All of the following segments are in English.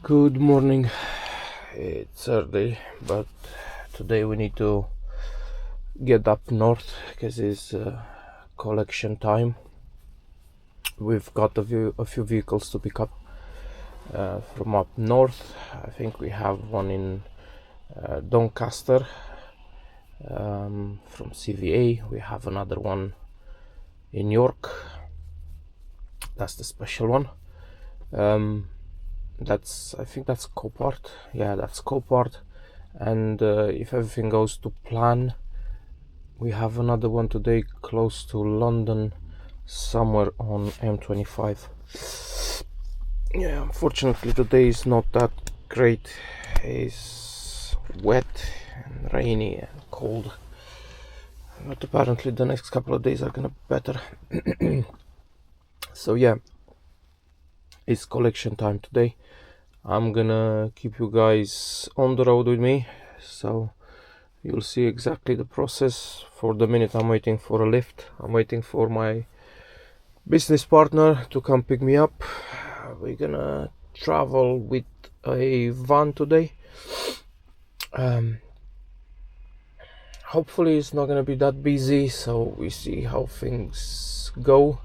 Good morning. It's Saturday, but today we need to get up north because it's collection time. We've got a few vehicles to pick up from up north. I think we have one in Doncaster from CVA. We have another one in York. That's the special one. I think that's copart. Yeah, that's copart. And if everything goes to plan, we have another one today close to London, somewhere on M25. Yeah, unfortunately today is not that great. It's wet and rainy and cold, but apparently the next couple of days are gonna be better. So yeah, it's collection time today. I'm gonna keep you guys on the road with me, so you'll see exactly the process. For the minute I'm waiting for a lift. I'm waiting for my business partner to come pick me up. We're gonna travel with a van today. Hopefully it's not gonna be that busy, so we see how things go.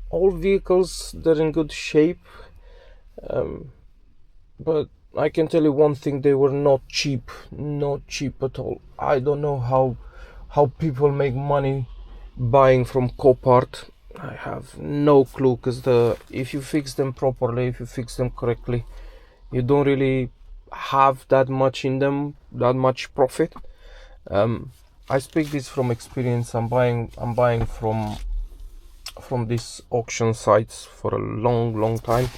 All vehicles, they're in good shape, but I can tell you one thing: they were not cheap at all. I don't know how people make money buying from copart. I have no clue, because if you fix them properly, if you fix them correctly, you don't really have that much in them, that much profit. I speak this from experience. I'm buying from these auction sites for a long time,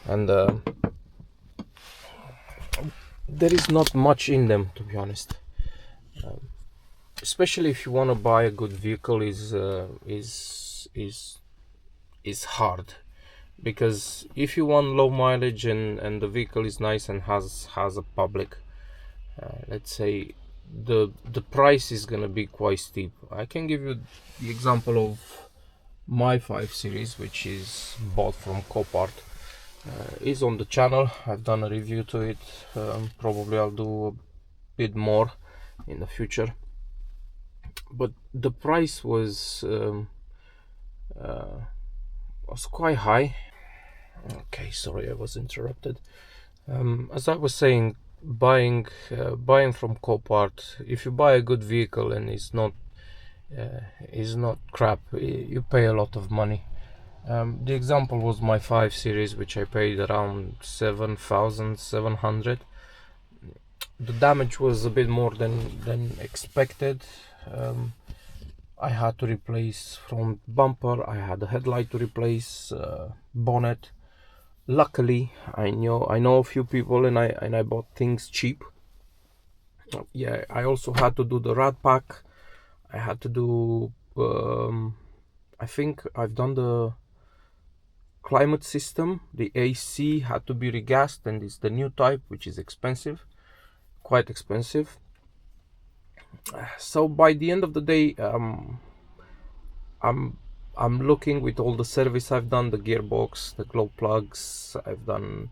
and there is not much in them, to be honest. Especially if you want to buy a good vehicle, is hard, because if you want low mileage and the vehicle is nice and has a public, let's say, the price is gonna be quite steep. I can give you the example of my 5 Series, which is bought from copart. Is on the channel. I've done a review to it. Probably I'll do a bit more in the future, but the price was quite high. Okay, sorry, I was interrupted. As I was saying, buying from copart, if you buy a good vehicle and it's not crap, you pay a lot of money. The example was my 5 Series, which I paid around 7,700. The damage was a bit more than expected. I had to replace front bumper, I had a headlight to replace, bonnet. Luckily, I know a few people, and I bought things cheap. Yeah, I also had to do the rad pack. I had to do I think I've done the climate system. The AC had to be regassed, and it's the new type, which is expensive, quite expensive. So by the end of the day, I'm looking with all the service I've done, the gearbox, the glow plugs, I've done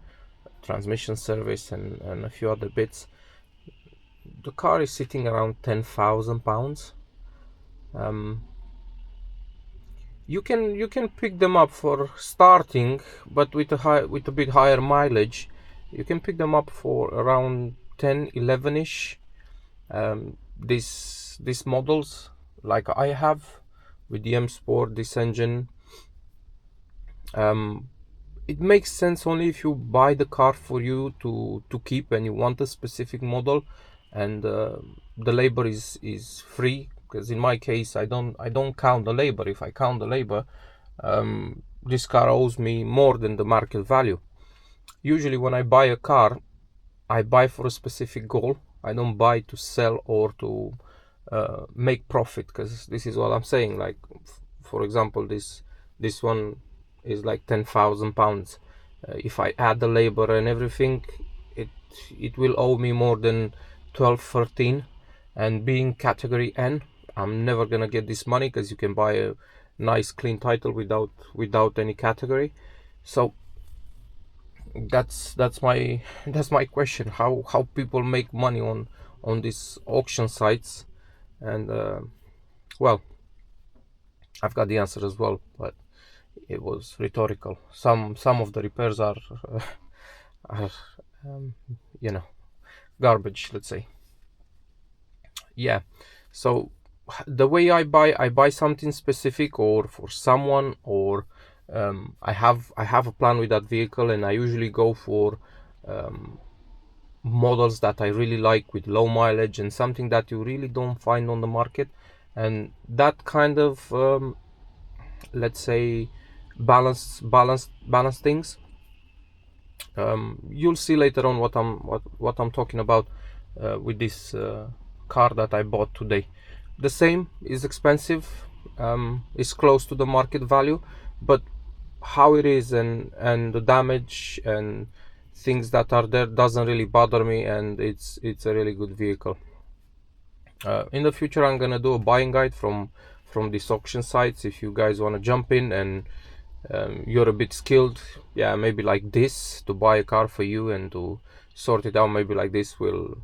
transmission service and a few other bits. The car is sitting around £10,000. You can pick them up for starting, but with a bit higher mileage, you can pick them up for around 10-11ish. These models, like I have with the M Sport, this engine, it makes sense only if you buy the car for you to keep, and you want a specific model, and the labor is free. Because in my case, I don't count the labor. If I count the labor, this car owes me more than the market value. Usually when I buy a car, I buy for a specific goal. I don't buy to sell or to make profit, because this is what I'm saying. Like, for example, this one is like £10,000. If I add the labor and everything, it will owe me more than 12-13. And being category N, I'm never gonna get this money, because you can buy a nice clean title without any category. So that's my that's my question. How people make money on these auction sites, and well, I've got the answer as well, but it was rhetorical. Some of the repairs are are um, you know, garbage, let's say. Yeah. So the way I buy something specific or for someone, or I have a plan with that vehicle, and I usually go for models that I really like with low mileage and something that you really don't find on the market, and that kind of let's say balance things. You'll see later on what I'm talking about with this car that I bought today. The same is expensive, is close to the market value, but how it is and the damage and things that are there doesn't really bother me, and it's a really good vehicle. In the future, I'm gonna do a buying guide from these auction sites. If you guys want to jump in and you're a bit skilled, yeah, maybe like this, to buy a car for you and to sort it out, maybe like this will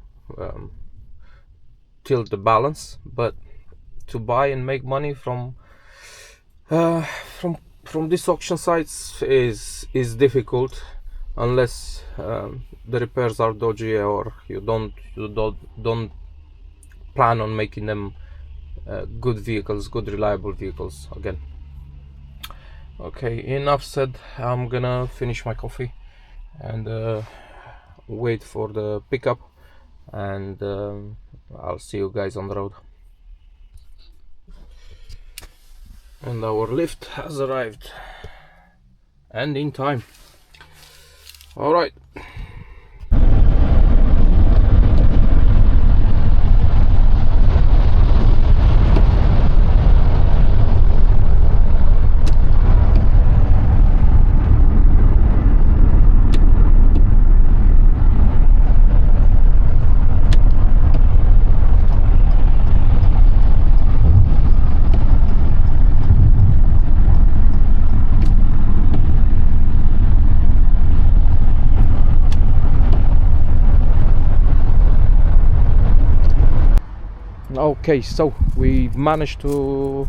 tilt the balance. But to buy and make money uh, from these auction sites is difficult, unless the repairs are dodgy, or you don't plan on making them good vehicles, good reliable vehicles again. Okay, enough said. I'm gonna finish my coffee and wait for the pickup, and I'll see you guys on the road. And our lift has arrived, and in time. All right. Okay, so we managed to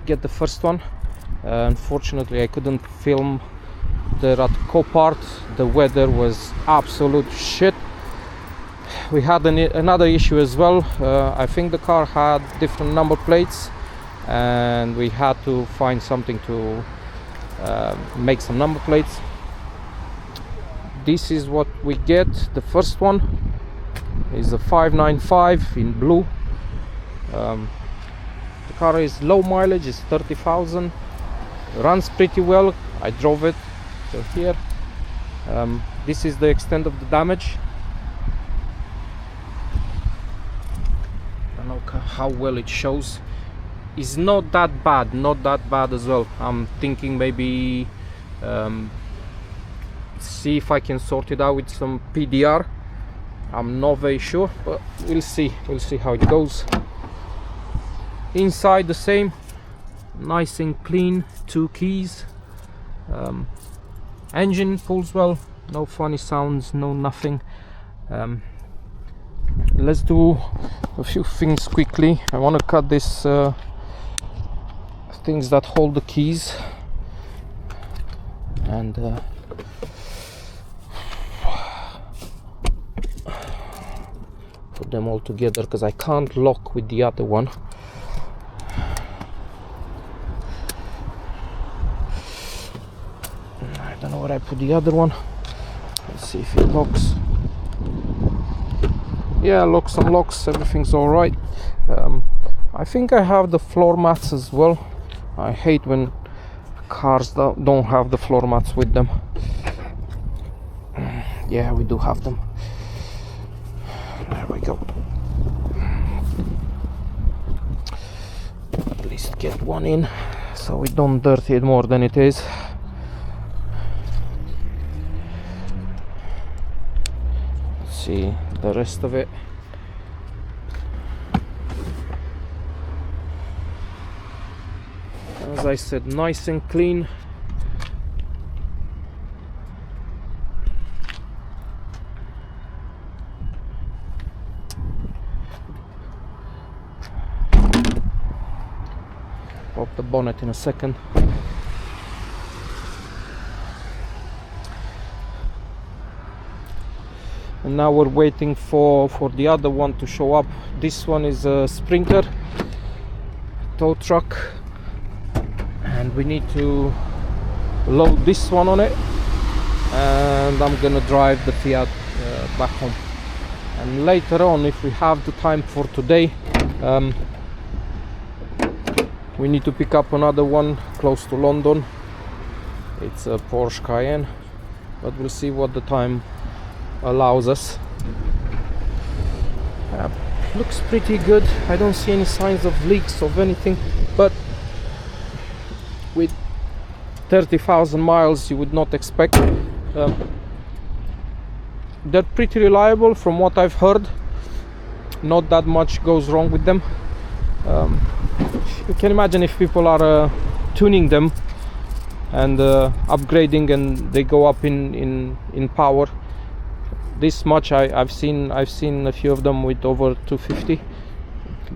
get the first one. Unfortunately, I couldn't film there at Copart. The weather was absolute shit. We had another issue as well. I think the car had different number plates, and we had to find something to make some number plates. This is what we get. The first one is a 595 in blue. The car is low mileage, it's 30,000, runs pretty well. I drove it till here. This is the extent of the damage. I don't know how well it shows. It's not that bad as well. I'm thinking maybe see if I can sort it out with some PDR. I'm not very sure, but we'll see how it goes. Inside the same, nice and clean, 2 keys. Engine pulls well, no funny sounds, no nothing. Let's do a few things quickly. I want to cut this things that hold the keys, and put them all together, because I can't lock with the other one. I don't know where I put the other one. Let's see if it locks. Yeah, locks and locks, everything's all right. I think I have the floor mats as well. I hate when cars don't have the floor mats with them. Yeah, we do have them. There we go. At least get one in, so we don't dirty it more than it is. Let's see the rest of it. As I said, nice and clean. bonnet in a second. And now we're waiting for the other one to show up. This one is a Sprinter tow truck, and we need to load this one on it, and I'm gonna drive the Fiat back home. And later on, if we have the time for today, we need to pick up another one close to London. It's a Porsche Cayenne, but we'll see what the time allows us. Looks pretty good. I don't see any signs of leaks of anything, but with 30,000 miles you would not expect. They're pretty reliable from what I've heard. Not that much goes wrong with them. You can imagine if people are tuning them and upgrading, and they go up in power this much. I've seen a few of them with over 250.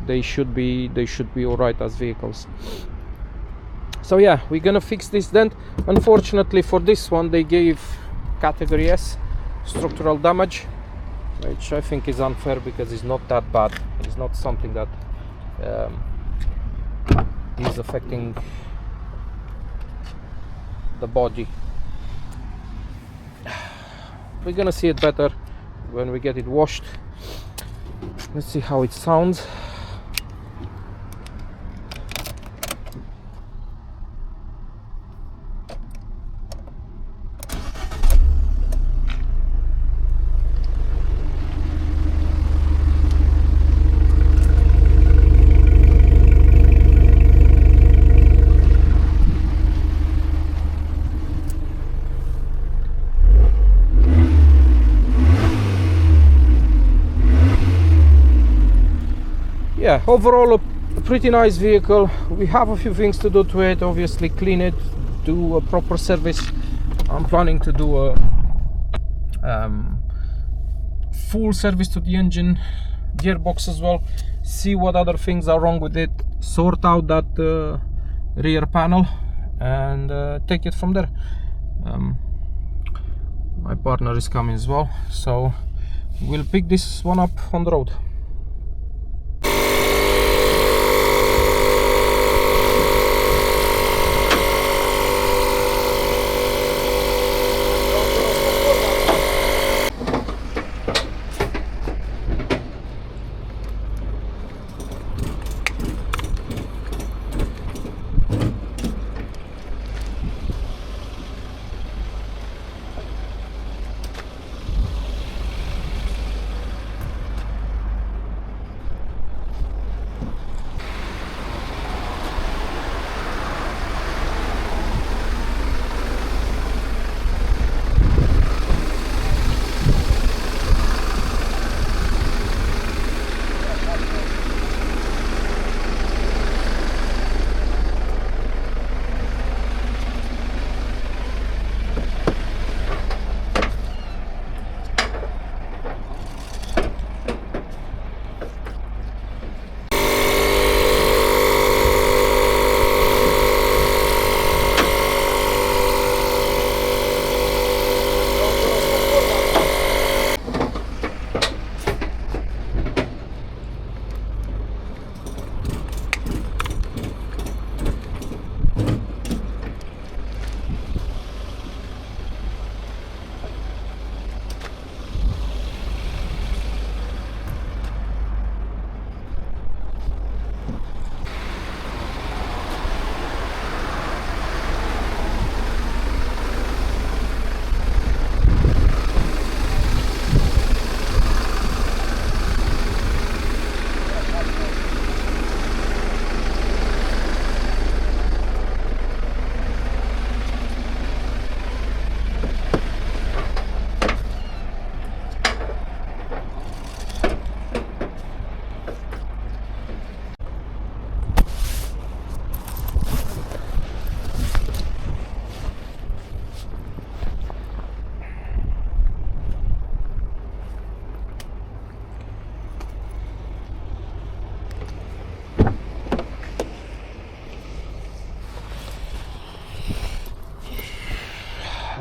They should be all right as vehicles. So yeah, we're gonna fix this dent. Unfortunately for this one, they gave category S, structural damage, which I think is unfair because it's not that bad. It's not something that is affecting the body. We're gonna see it better when we get it washed. Let's see how it sounds. Yeah, overall a pretty nice vehicle. We have a few things to do to it. Obviously clean it, do a proper service. I'm planning to do a full service to the engine, gearbox as well, see what other things are wrong with it, sort out that rear panel, and take it from there. My partner is coming as well, so we'll pick this one up on the road.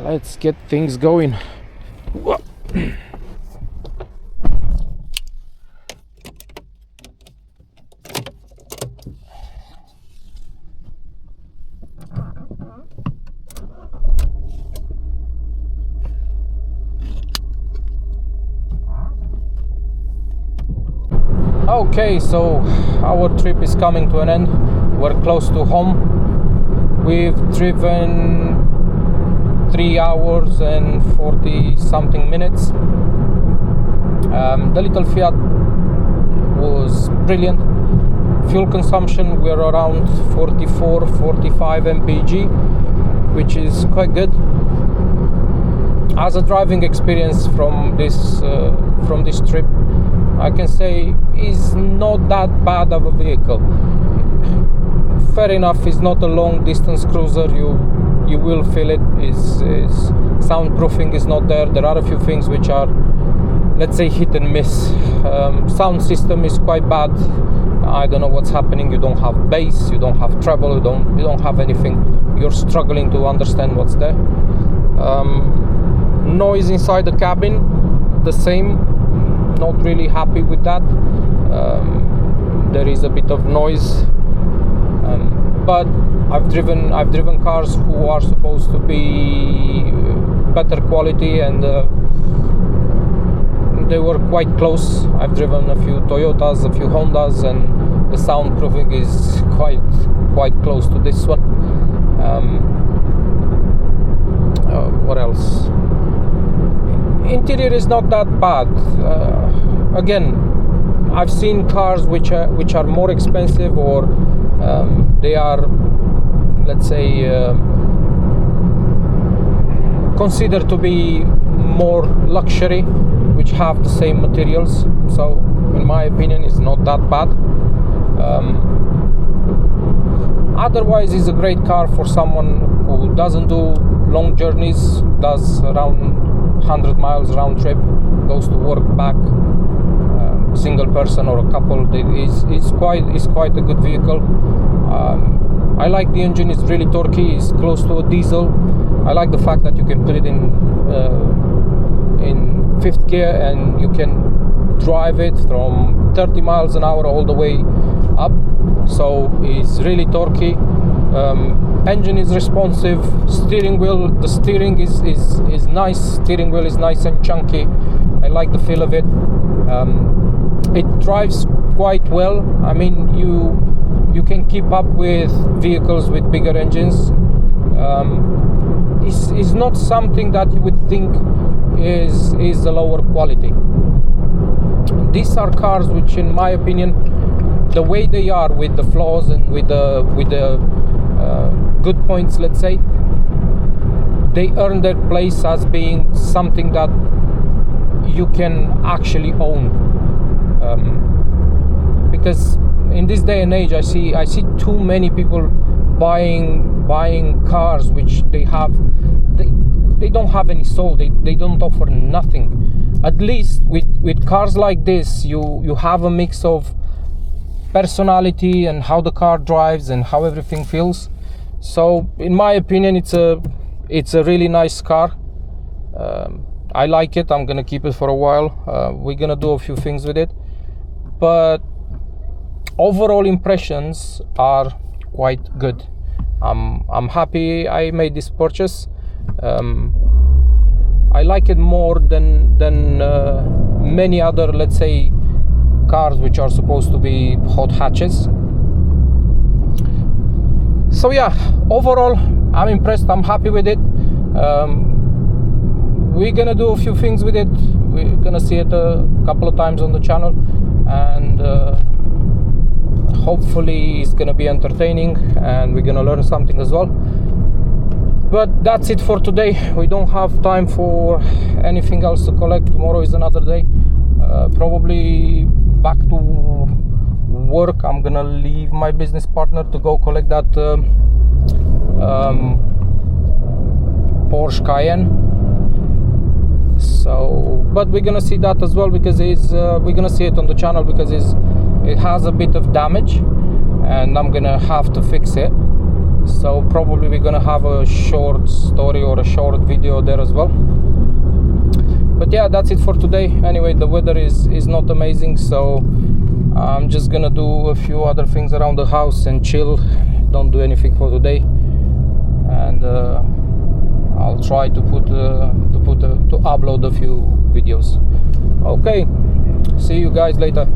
let's get things going. Okay, so our trip is coming to an end. We're close to home. We've driven 3 hours and 40 something minutes. The little Fiat was brilliant. Fuel consumption, we're around 44-45 mpg, which is quite good. As a driving experience from this trip, I can say is not that bad of a vehicle. Fair enough, it's not a long distance cruiser. You will feel it. Is soundproofing is not there. There are a few things which are, let's say, hit and miss. Sound system is quite bad. I don't know what's happening. You don't have bass, you don't have treble, you don't have anything. You're struggling to understand what's there. Noise inside the cabin, the same. Not really happy with that. There is a bit of noise, but I've driven cars who are supposed to be better quality, and they were quite close. I've driven a few Toyotas, a few Hondas, and the soundproofing is quite close to this one. What else? Interior is not that bad. Again, I've seen cars which are more expensive, or they are, let's say, considered to be more luxury, which have the same materials. So in my opinion, it's not that bad. Otherwise, it's a great car for someone who doesn't do long journeys, does around 100 miles round trip, goes to work back, single person or a couple. It's quite a good vehicle. I like the engine. It's really torquey. It's close to a diesel. I like the fact that you can put it in fifth gear and you can drive it from 30 miles an hour all the way up. So it's really torquey. Engine is responsive. Steering wheel, the steering is nice. Steering wheel is nice and chunky. I like the feel of it. It drives quite well. I mean, you can keep up with vehicles with bigger engines. It's not something that you would think is a lower quality. These are cars which, in my opinion, the way they are, with the flaws and with the good points, let's say, they earn their place as being something that you can actually own. Because in this day and age, I see too many people buying cars which they don't have any soul. They don't offer nothing. At least with cars like this, you have a mix of personality and how the car drives and how everything feels. So in my opinion, it's a really nice car. I like it. I'm gonna keep it for a while. We're gonna do a few things with it, but overall impressions are quite good. I'm happy I made this purchase. I like it more than many other, let's say, cars which are supposed to be hot hatches. So yeah, overall I'm impressed. I'm happy with it. We're gonna do a few things with it. We're gonna see it a couple of times on the channel, and hopefully it's gonna be entertaining and we're gonna learn something as well. But that's it for today. We don't have time for anything else to collect. Tomorrow is another day. Probably back to work. I'm gonna leave my business partner to go collect that Porsche Cayenne. So, but we're gonna see that as well, because we're gonna see it on the channel, because it has a bit of damage and I'm gonna have to fix it. so probably we're gonna have a short story or a short video there as well. But yeah, that's it for today. Anyway, the weather is not amazing, so I'm just gonna do a few other things around the house and chill, don't do anything for today, and I'll try to upload a few videos. Okay, see you guys later.